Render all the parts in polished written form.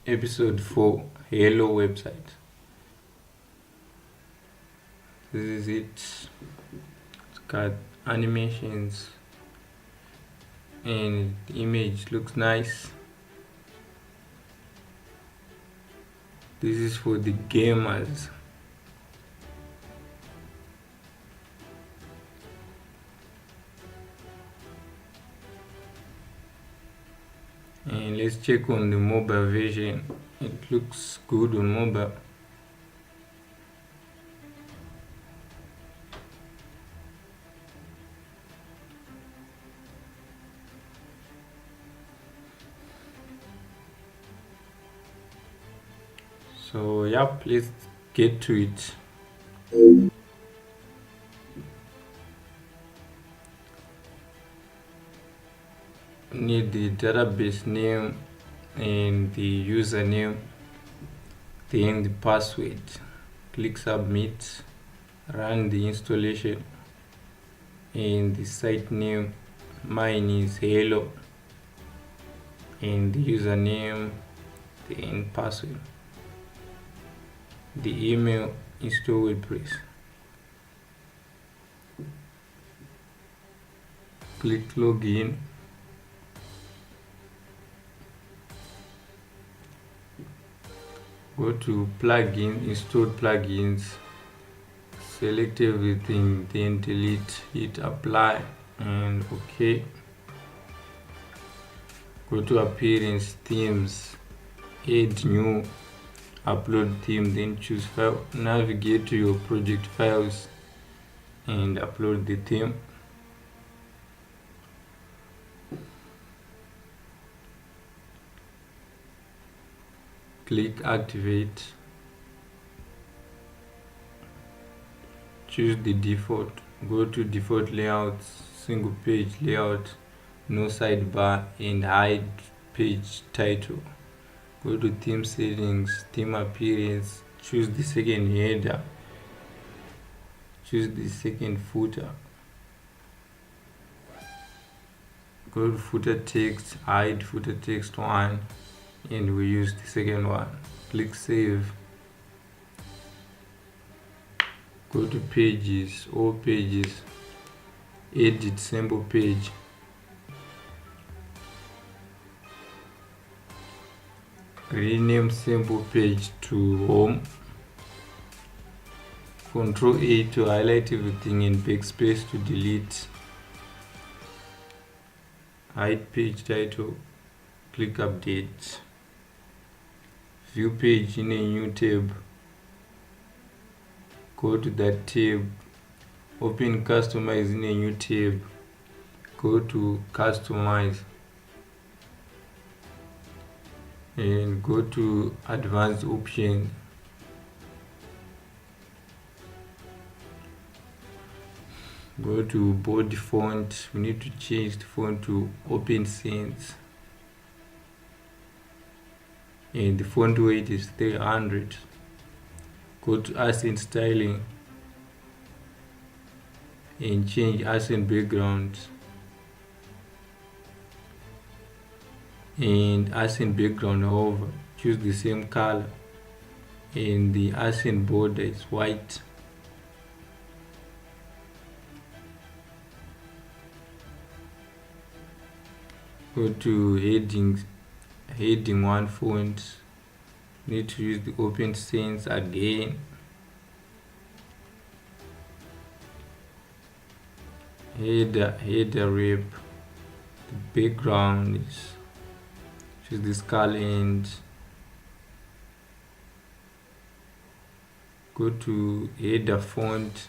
Episode 4, Hello website. This is it. It's got animations and the image looks nice. This is for the gamers. And let's check on the mobile version. It looks good on mobile. So yep, let's get to it. Need the database name and the username, then the password. Click submit, run the installation, and the site name, mine is hello, and the username, then password. The email, install WordPress. Click login. Go to plugin, install plugins, select everything, then delete, hit apply and OK. Go to appearance, themes, add new, upload theme, then choose file, navigate to your project files and upload the theme. Click activate, choose the default, go to default layouts, single page layout, no sidebar and hide page title. Go to theme settings, theme appearance, choose the second header, choose the second footer, go to footer text, hide footer text 1 and we use the second one. Click save. Go to pages, all pages, edit sample page, rename sample page to home, Ctrl A to highlight everything and backspace to delete, hide page title, click update, view page in a new tab, go to that tab, open customize in a new tab, go to customize and go to advanced option, go to body font. We need to change the font to Open Sans and the font weight is 300. Go to accent styling and change accent background and accent background over, choose the same color and the accent border is white. Go to headings, heading 1 font, need to use the Open Sans again. Header wrap, the background is, choose this color and go to header font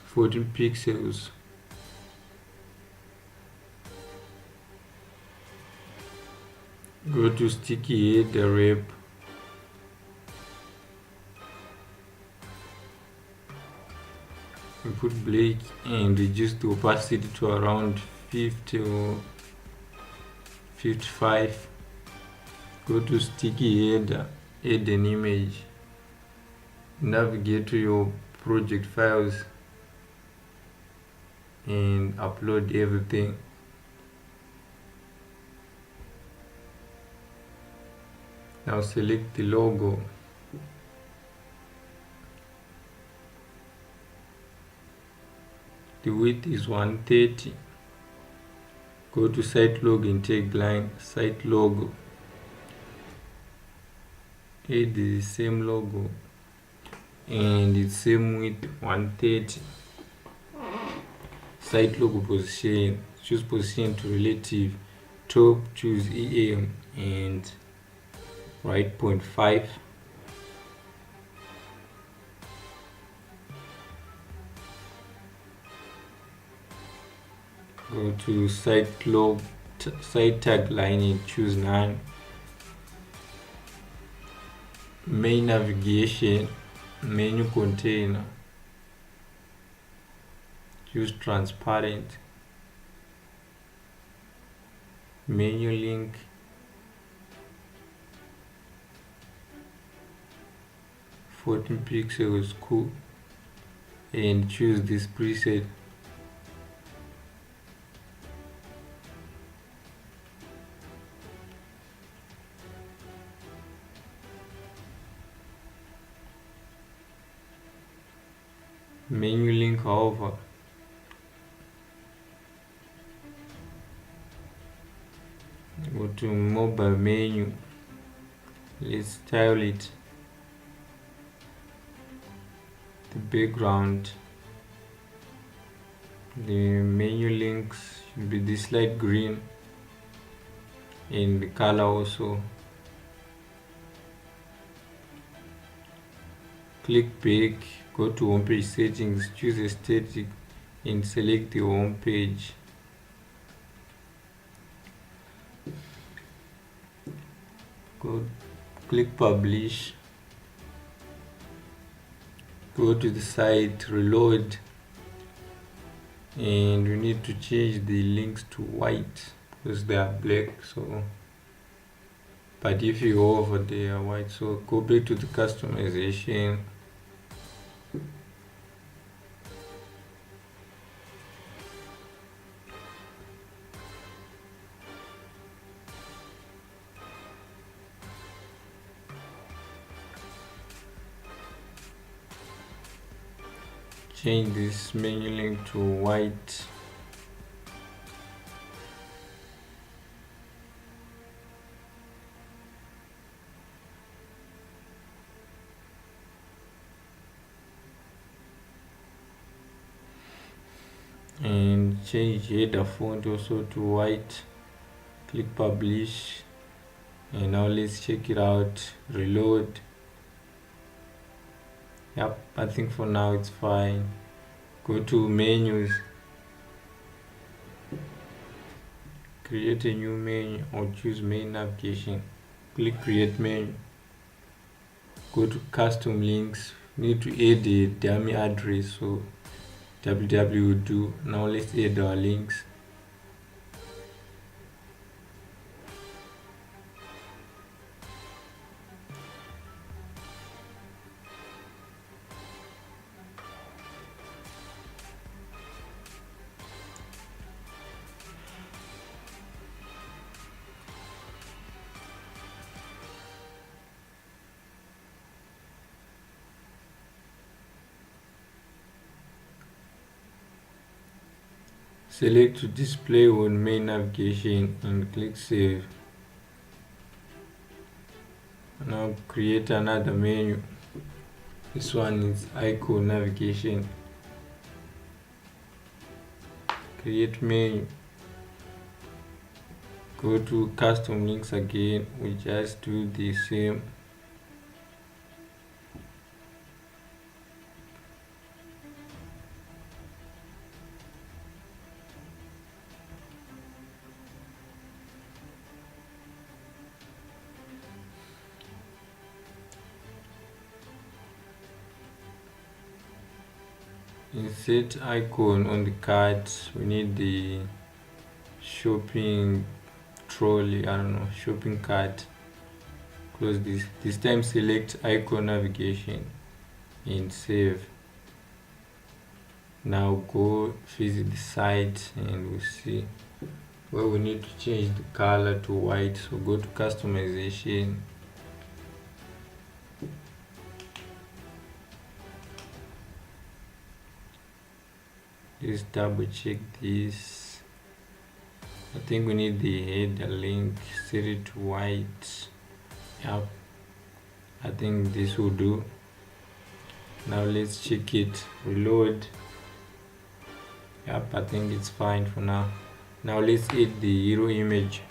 14 pixels. Go to sticky header wrap, we put black and reduce the opacity to around 50 or 55. Go to sticky header, add an image, navigate to your project files and upload everything. Now select the logo. The width is 130. Go to site login tagline, site logo. Add the same logo and it's same width 130. Site logo position, choose position to relative, top choose EM and right 0.5. Go to site tagline and choose none. Main navigation, menu container, choose transparent. Menu link, (14 pixels), cool, and choose this preset. Menu link, however, go to mobile menu, let's style it. The background, the menu links should be this light green, and the color also. Click back, go to homepage settings, choose aesthetic and select the home page. Go click publish, go to the site, reload, and we need to change the links to white because they are black. So but if you go over, they are white. So go back to the customization, change this menu link to white. And change header font also to white. Click publish, and now let's check it out, reload. Yep, I think for now it's fine. Go to menus, create a new menu or choose main navigation. Click create menu, go to custom links, need to add a dummy address, so www will do. Now let's add our links. Select to display on main navigation and click save. Now create another menu. This one is icon navigation. Create menu. Go to custom links again. We just do the same. Insert icon on the card. We need the shopping trolley, shopping cart. Close this. This time select icon navigation and save. Now go visit the site and we'll see where we need to change the color to white. So go to customization, Let's double check this. I think we need the header link, set it to white. Yep, I think this will do. Now let's check it, reload. Yep, I think it's fine for now. Now let's add the hero image.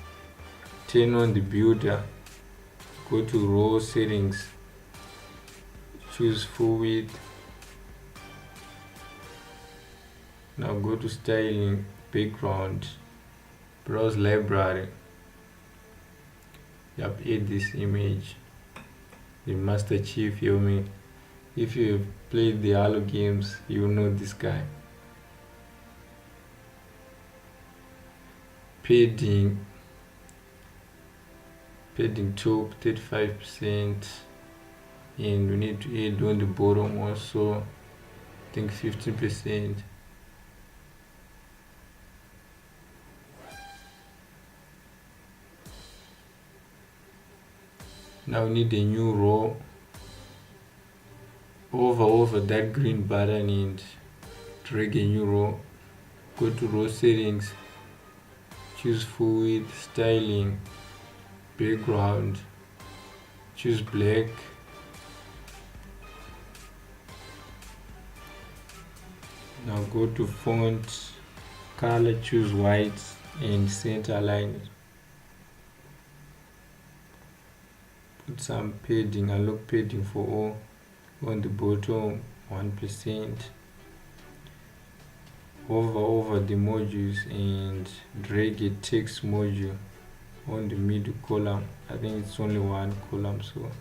Turn on the builder, go to row settings, choose full width. Now go to styling, background, browse library. Yep, add this image, the Master Chief Yomi. If you've played the Halo games, you know this guy. Padding top 35%, and we need to add on the bottom also, I think 15%. Now we need a new row. Hover over that green button and drag a new row. Go to row settings, choose full width, styling, background, choose black. Now go to font, color, choose white and center align it. Put some padding, unlock padding for all. On the bottom 1%. Hover over the modules and drag a text module on the middle column. I think it's only one column, so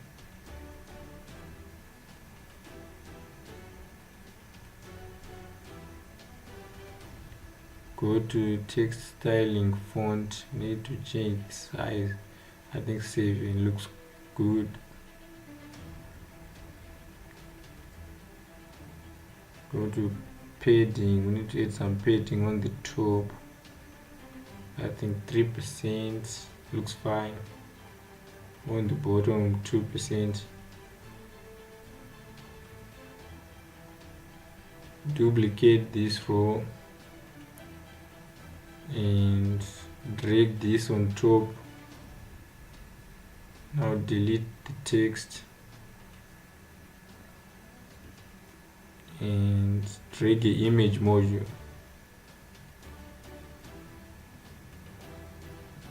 go to text styling, font, need to change the size. I think 7 looks good. Go to padding, we need to add some padding on the top. I think 3% looks fine. On the bottom 2%. Duplicate this row and drag this on top. Now delete the text and drag the image module.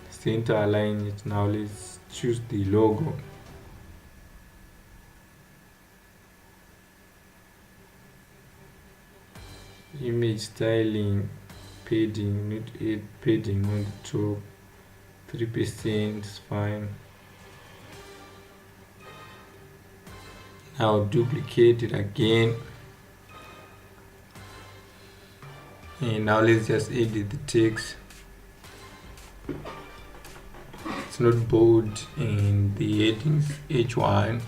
Center align it. Now let's choose the logo. Image styling, padding, need to add padding on the top. 3% is fine. Now duplicate it again. And now let's just edit the text. It's not bold and the headings H1.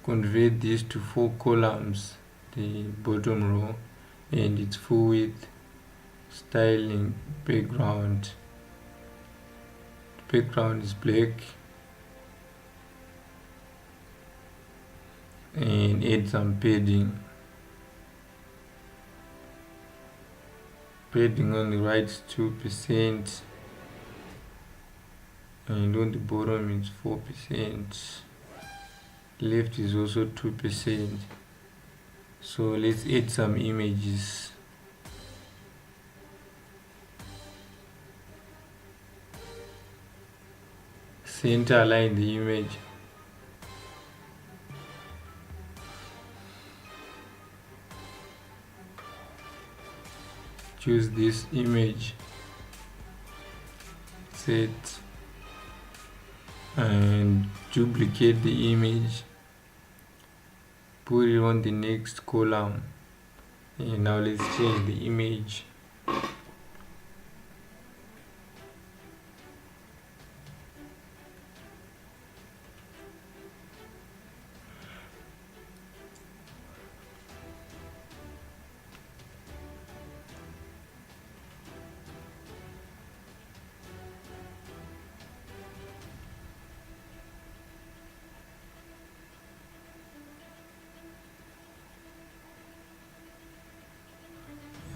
Convert this to 4 columns, the bottom row, and it's full width, styling, background. The background is black. And add some padding. Padding on the right is 2%, and on the bottom is 4%. Left is also 2%. So let's add some images. Center align the image. Choose this image, set, and duplicate the image, put it on the next column, and now let's change the image.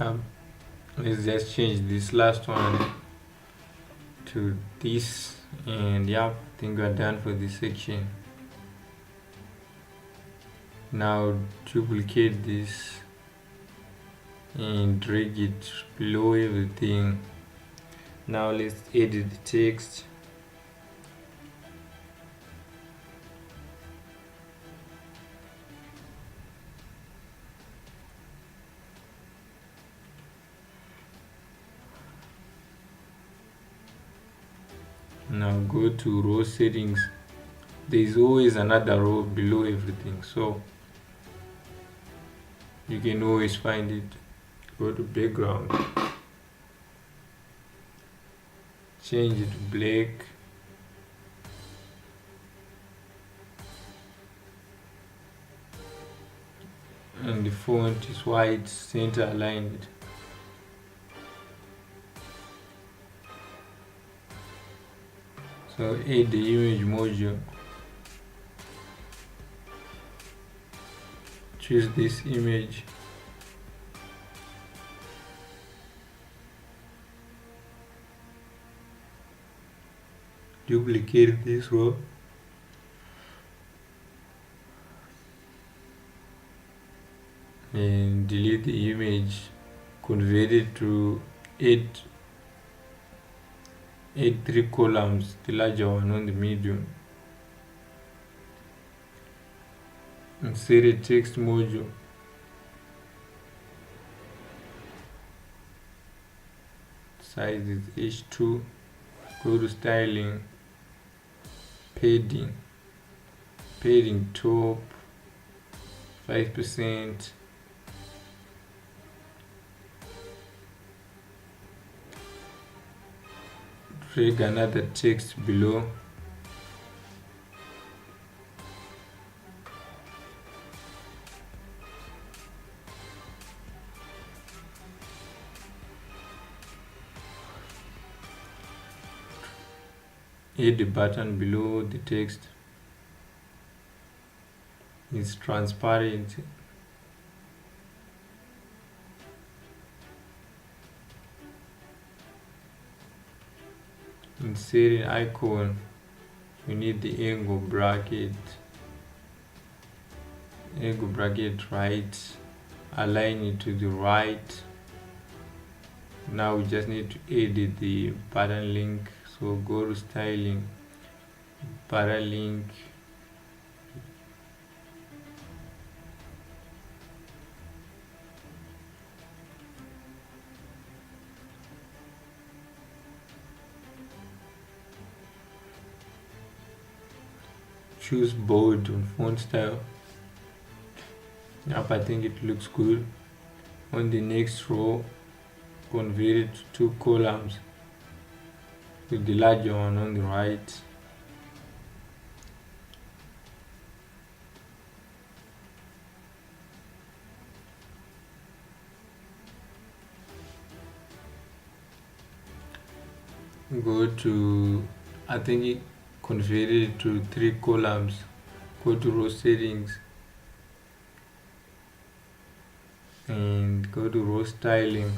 um, let's just change this last one to this, and yeah, I think we're done for this section. Now duplicate this and drag it below everything. Now let's edit the text. Now go to row settings. There is always another row below everything, so you can always find it. Go to background, change it to black, and the font is white, center aligned. So add the image module. Choose this image. Duplicate this row. And delete the image. Convert it to 8 3 columns, the larger one on the medium. Insert a text module. Size is H2. Go to styling, padding top 5%. Drag another text below. Add the button below the text. It's transparent. Insert an icon. You need the angle bracket right. Align it to the right. Now we just need to edit the button link. So go to styling, button link, choose bold on font style. Yep, I think it looks good. On the next row, convert it to 2 columns with the larger one on the right. Go to, I think it converted it to 3 columns. Go to row settings and go to row styling,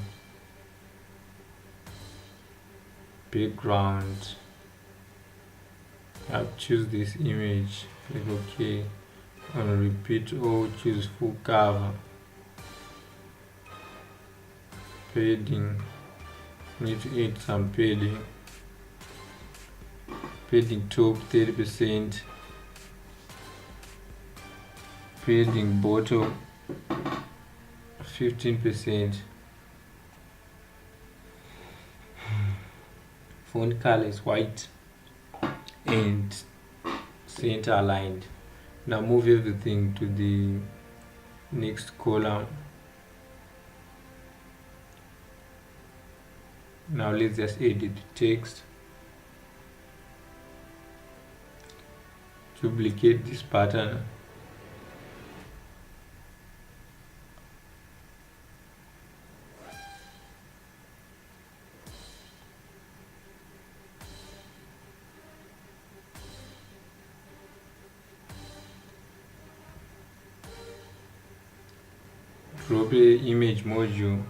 background. I'll choose this image, click OK. On repeat all, choose full cover, padding. Need to add some padding. Padding top 30%, padding bottom 15%. Font color is white and center aligned. Now move everything to the next column. Now let's just edit the text. Duplicate this pattern. Drop the image module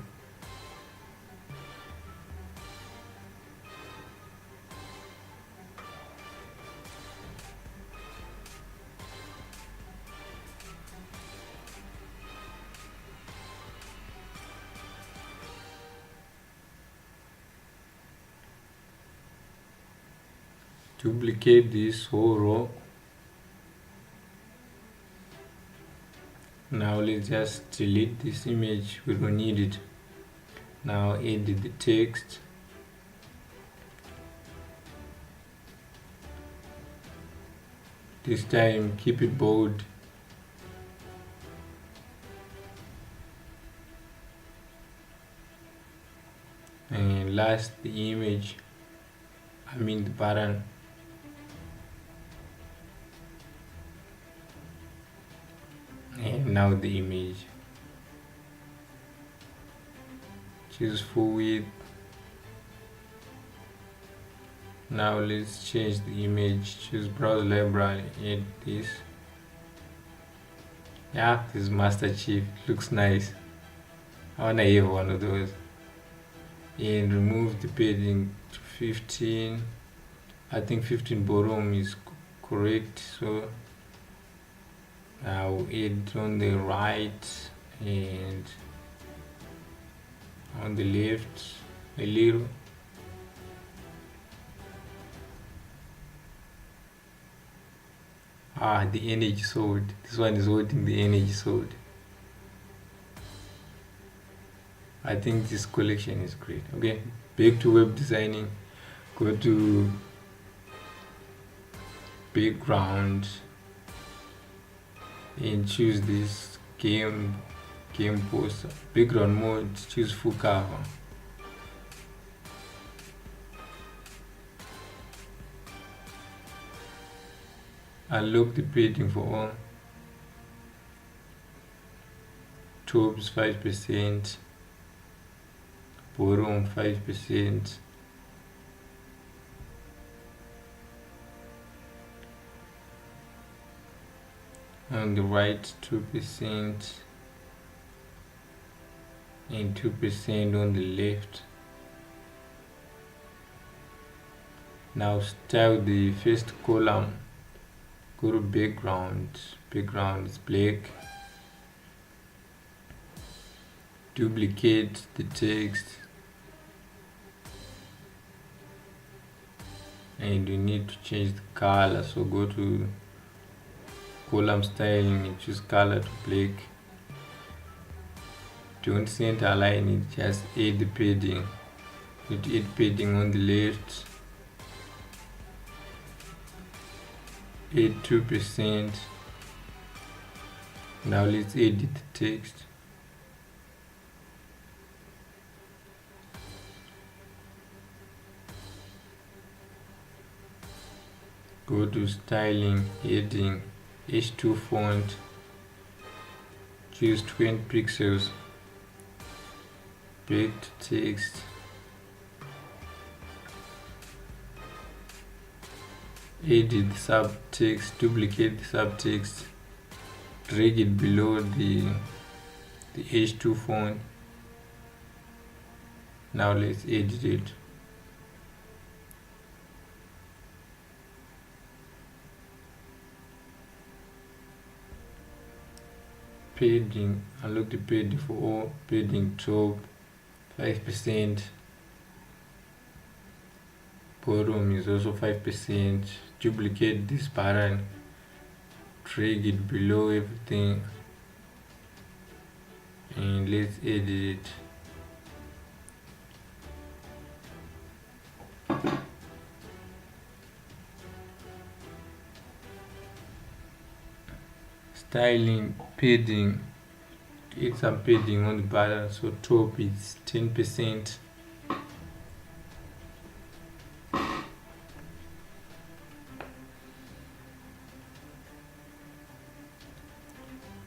Duplicate this whole row. Now let's just delete this image, we don't need it. Now edit the text. This time keep it bold. And last, the image, the button. And now the image. Choose full width. Now let's change the image. Choose browse library, add this. Yeah, this is Master Chief, looks nice. I wanna have one of those. And remove the padding to 15. I think 15 bottom is correct, so I'll add on the right and on the left a little. The energy sword. This one is holding the energy sword. I think this collection is great. Okay, back to web designing. Go to background and choose this game poster. Background mode, choose full cover. Unlock the padding for all. Tops 5%, bottom 5%. On the right 2% and 2% on the left. Now style the first column. Go to background is black. Duplicate the text and you need to change the color, so go to column styling and choose color to black. Don't center align it, just add the padding. You add padding on the left. Add 2%. Now let's edit the text. Go to styling, heading, H2 font, choose 20 pixels, back to text, edit the subtext, duplicate the subtext, drag it below the H2 font. Now let's edit it. Padding, unlock the padding for all. Padding top 5%, bottom is also 5%. Duplicate this pattern, drag it below everything, and let's edit it. Styling, padding, get some padding on the bottom, so top is 10%.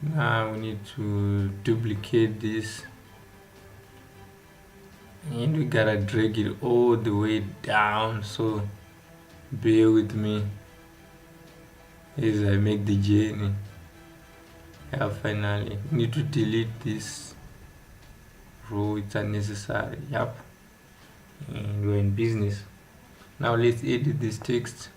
Now we need to duplicate this and we gotta drag it all the way down, so bear with me as I make the journey. Finally need to delete this row, it's unnecessary. Yep, and we're in business. Now let's edit this text.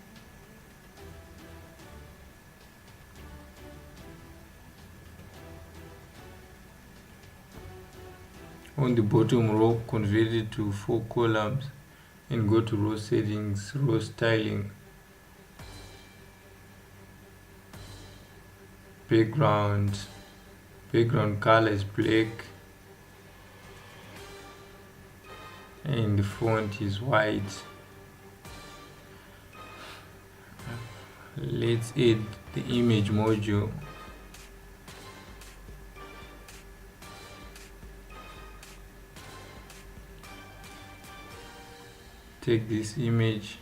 On the bottom row, convert it to 4 columns and go to row settings, row styling, background color is black and the font is white. Let's add the image module. Take this image,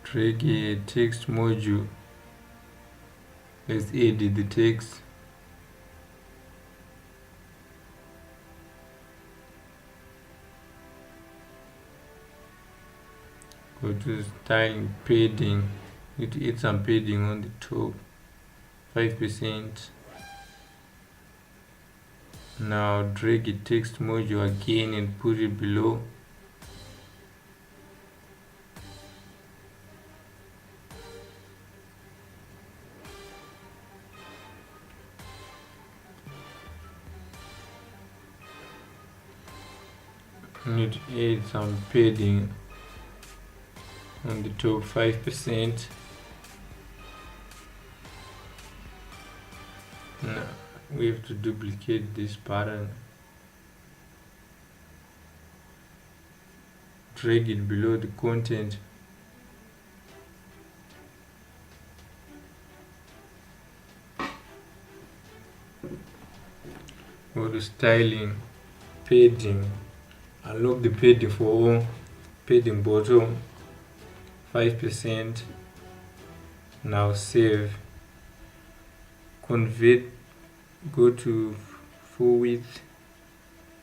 drag a text module. Let's edit the text. Go to styling, padding. Need to add some padding on the top, 5%. Now drag a text module again and put it below. Need to add some padding on the top, 5%. Now we have to duplicate this pattern, drag it below the content, go to styling, padding, unlock the padding for all, padding bottom, 5%. Now save, convert, go to full width.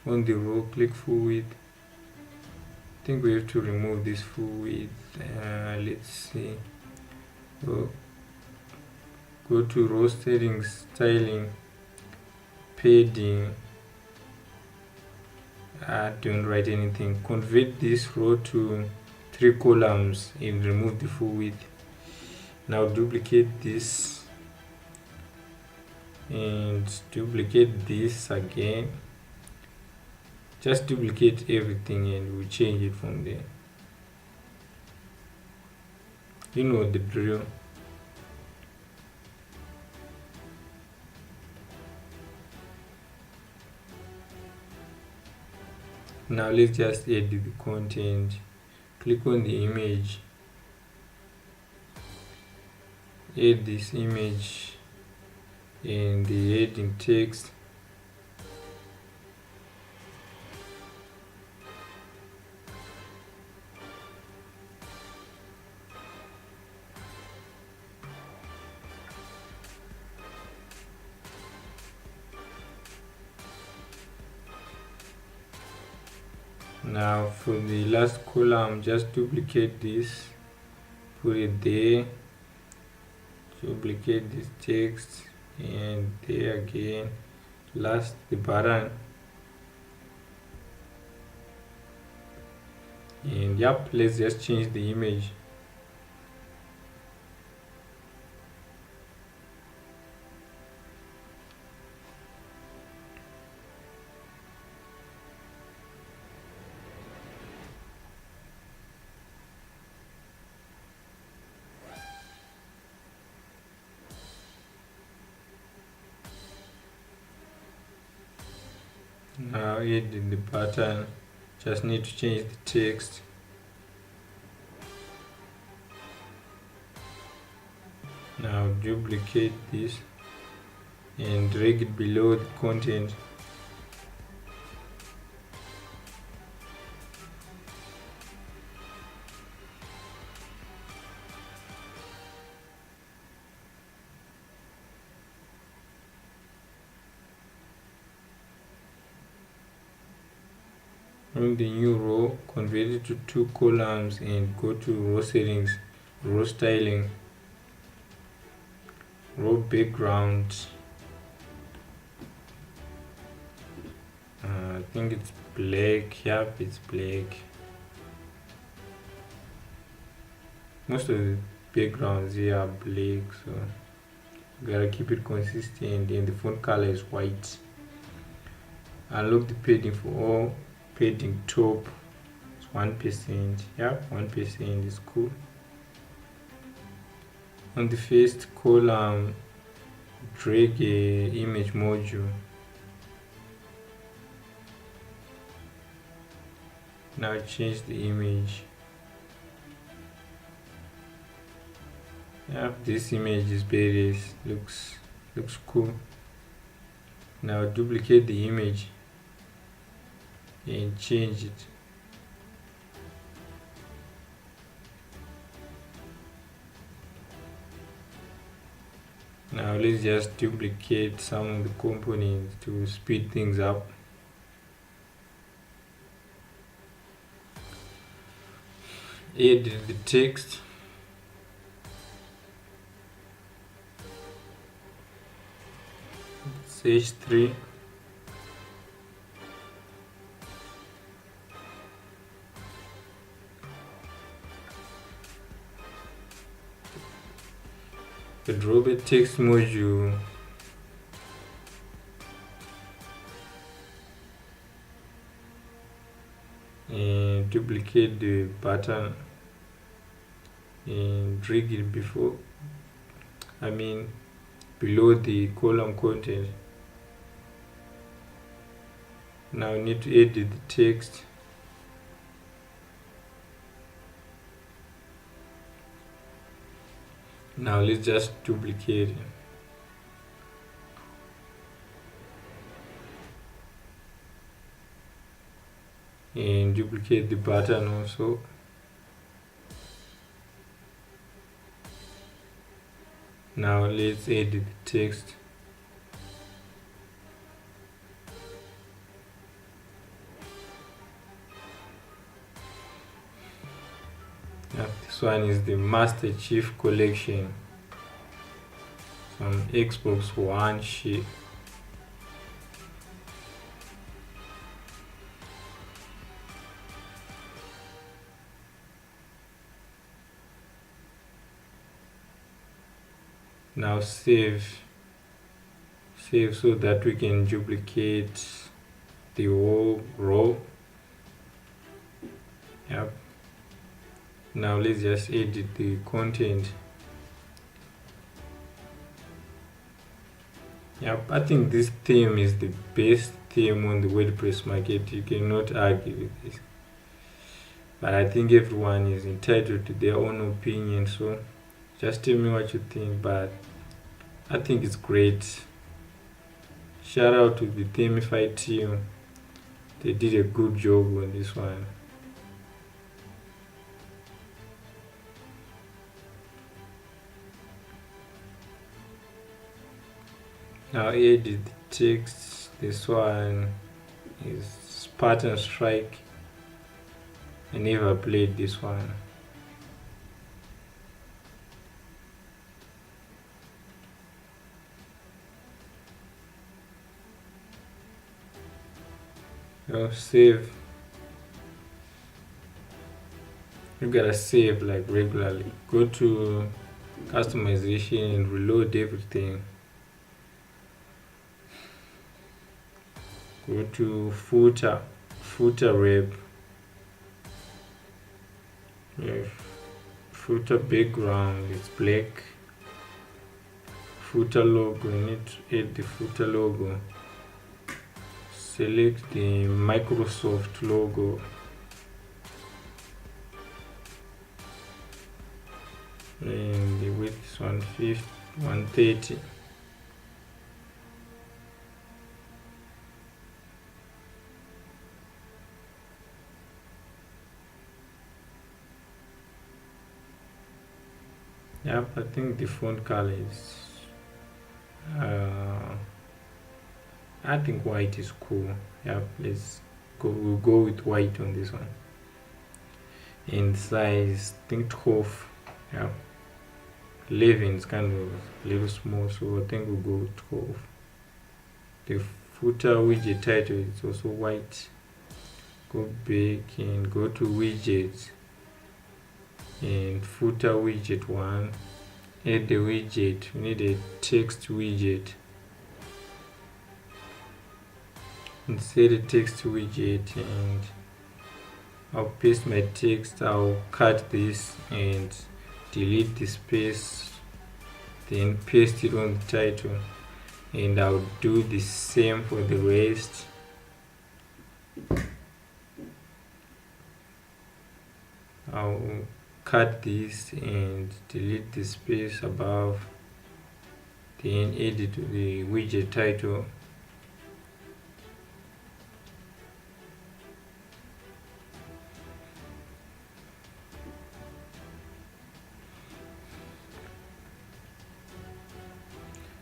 On the row, click full width. I think we have to remove this full width. Let's see. Go to row settings, styling, padding. Don't write anything. Convert this row to 3 columns and remove the full width. Now duplicate this and duplicate this again. Just duplicate everything and we'll change it from there. You know the drill. Now let's just edit the content. Click on the image, add this image in the heading text. Now for the last column, just duplicate this, put it there, duplicate this text and there again, last the button, and yep, let's just change the image. Now edit the pattern, just need to change the text. Now duplicate this and drag it below the content. On the new row, convert it to 2 columns and go to row settings, row styling, row background. I think it's black. Yep, it's black. Most of the backgrounds here are black, so you gotta keep it consistent, and the font color is white. unlock the padding for all. Padding top is 1%. Yeah, 1% is cool. On the first column, drag a image module. Now change the image. Yeah, this image is very looks cool. Now duplicate the image and change it. Now let's just duplicate some of the components to speed things up. Edit the text. H3. The drawback text module. And duplicate the button and drag it below the column content. Now we need to edit the text. Now let's just duplicate it. And duplicate the button also. Now let's edit the text. Yeah, this one is the Master Chief Collection from Xbox One sheet. Now save so that we can duplicate the whole row. Yep. Now let's just edit the content. Yep, I think this theme is the best theme on the WordPress market. You cannot argue with this. But I think everyone is entitled to their own opinion, so just tell me what you think. But I think it's great. Shout out to the Themify team. They did a good job on this one. Now edit the text. This one is Spartan Strike. I never played this one. Now save. You gotta save like regularly. Go to customization and reload everything. Go to footer wrap. Footer background is black. Footer logo, you need to add the footer logo. Select the Microsoft logo. And the width is 130. Yep, I think the font color is I think white is cool. Yep, we'll go with white on this one. And size, I think 12. Yeah, 11 is kind of a little small, so I think we'll go with 12. The footer widget title is also white. Go back and go to widgets and footer widget 1. Add the widget. We need a text widget. insert a text widget, and I'll paste my text. I'll cut this and delete the space, then paste it on the title, and I'll do the same for the rest. I'll cut this and delete the space above, then add it to the widget title.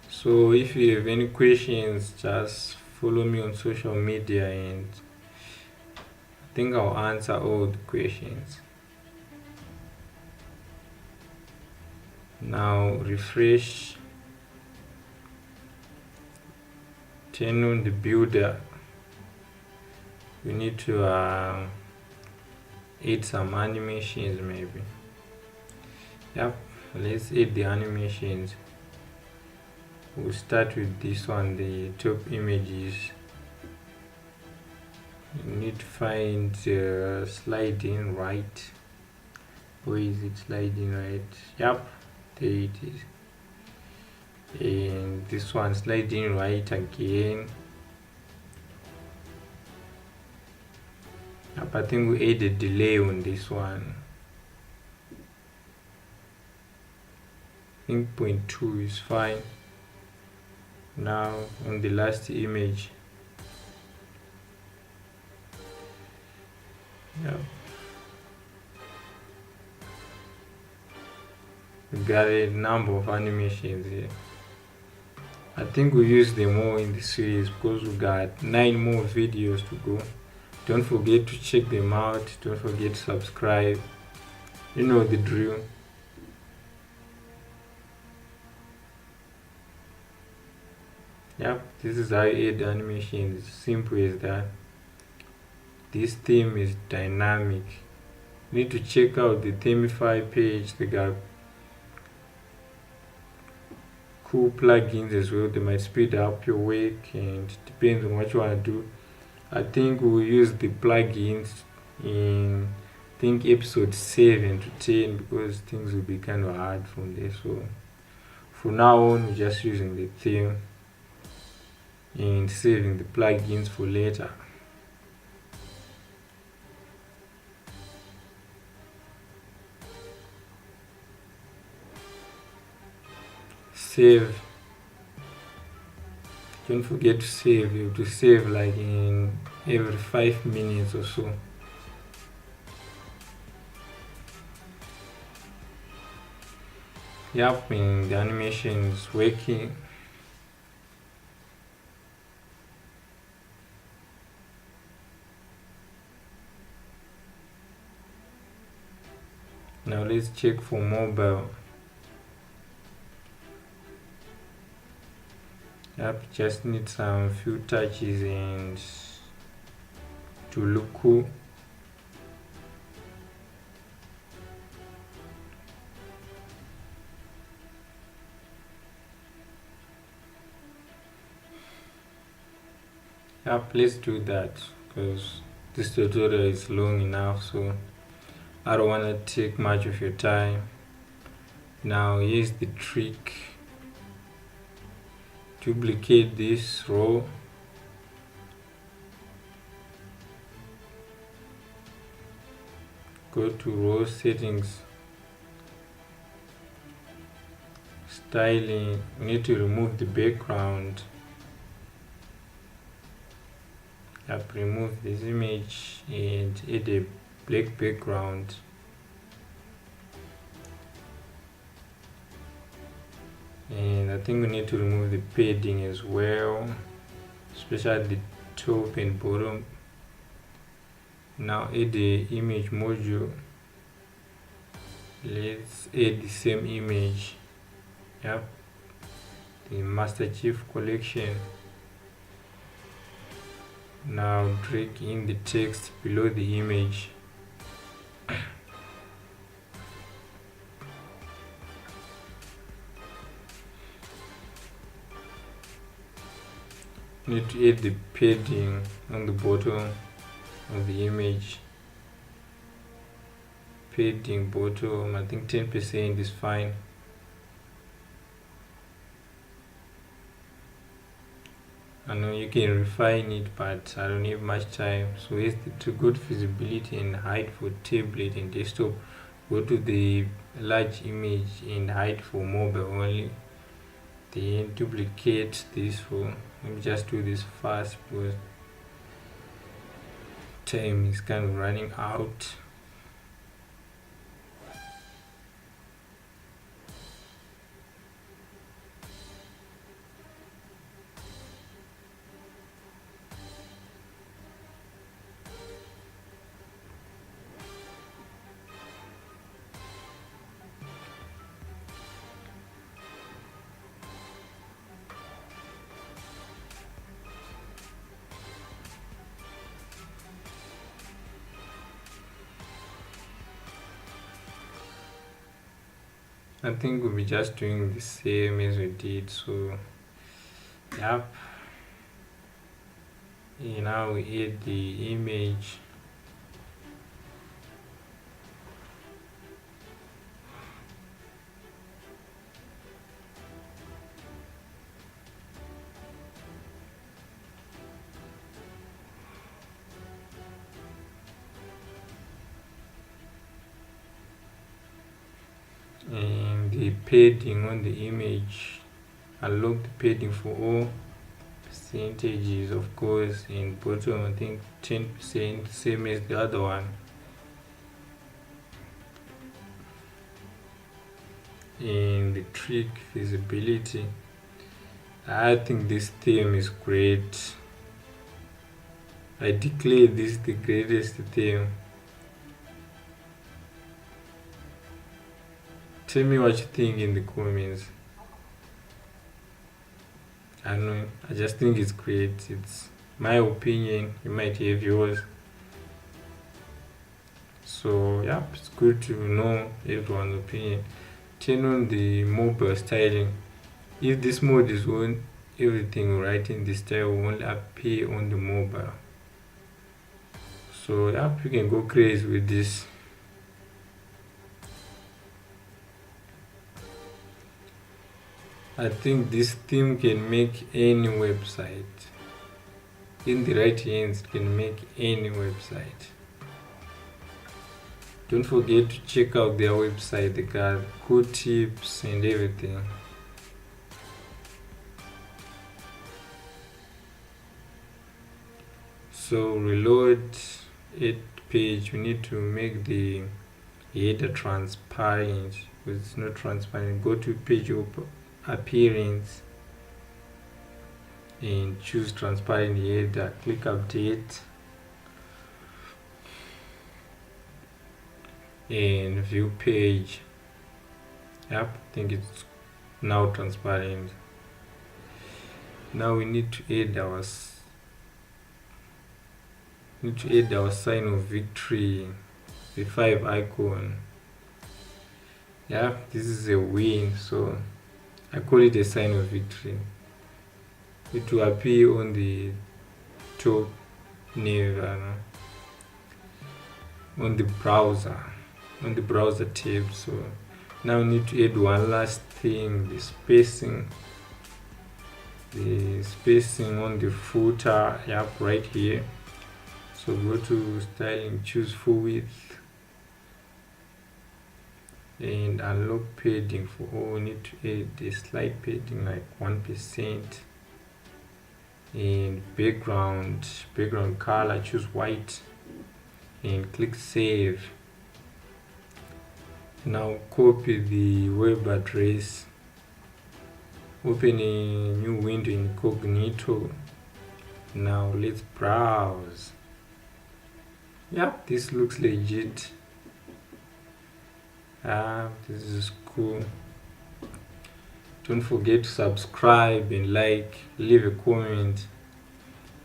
So if you have any questions, just follow me on social media and I think I'll answer all the questions. Now refresh, turn on the builder. We need to add some animations maybe. Yep, let's add the animations. We'll start with this one, the top images. You need to find sliding right. Where is it? Sliding right. Yep, there it is. And this one, sliding right again. Yep, I think we add a delay on this one. I think 0.2 is fine. Now on the last image, we got a number of animations here. I think we use them all in the series because we got 9 more videos to go. Don't forget to check them out. Don't forget to subscribe. You know the drill. Yep, this is how you add animations. Simple as that. This theme is dynamic. You need to check out the Themify page. They got cool plugins as well. They might speed up your work and depends on what you want to do. I think we'll use the plugins in episode 7 to 10 because things will be kind of hard from there. So for now on, we're just using the theme and saving the plugins for later. Save. Don't forget to save. You have to save like in every 5 minutes or so. Yep, and the animation is working. Now let's check for mobile. Yep, just need some few touches and to look cool. Yep, let's do that because this tutorial is long enough, so I don't want to take much of your time. Now here's the trick. Duplicate this row, go to row settings, styling. We need to remove the background. Remove this image and add a black background. And I think we need to remove the padding as well, especially the top and bottom. Now add the image module. Let's add the same image. Yep, the Master Chief collection. Now drag in the text below the image. need to add the padding on the bottom of the image. Padding bottom, I think 10% is fine. I know you can refine it, but I don't have much time. So it's to good visibility and height for tablet and desktop. Go to the large image and height for mobile only. Then duplicate this for, let me just do this fast because time is kind of running out. I think we'll be just doing the same as we did. So yep, and now we add the image. And the padding on the image, unlock the padding for all percentages, of course, in bottom I think 10%, same as the other one. And the trick visibility, I think this theme is great. I declare this the greatest theme. Tell me what you think in the comments. I know, I just think it's great. It's my opinion, you might have yours. So yeah, it's good to know everyone's opinion. Turn on the mobile styling. If this mode is on, everything right in the style will only appear on the mobile. So yeah, you can go crazy with this. I think this theme can make any website. In the right hands, it can make any website. Don't forget to check out their website. They got good tips and everything. So reload it page. We need to make the header transparent. Because it's not transparent. Go to page appearance and choose transparent header. Click update and view page. Yep, I think it's now transparent. Now we need to add our sign of victory, the 5 icon. Yeah, this is a win, so I call it a sign of victory. It will appear on the top near on the browser tab. So now we need to add one last thing, the spacing on the footer. Yep, right here. So go to styling, choose full width and unlock padding for all. We need to add the slight padding like 1%. And background color, choose white and click save. Now copy the web address, open a new window incognito. Now let's browse. Yeah, this looks legit. This is cool. Don't forget to subscribe and like, leave a comment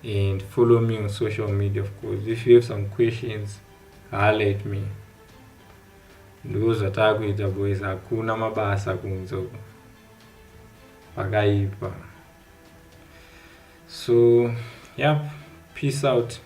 and follow me on social media, of course. If you have some questions, highlight me. Ndozvatakuita boys, hakuna mabasa kunze pakaipa. So, yep, peace out.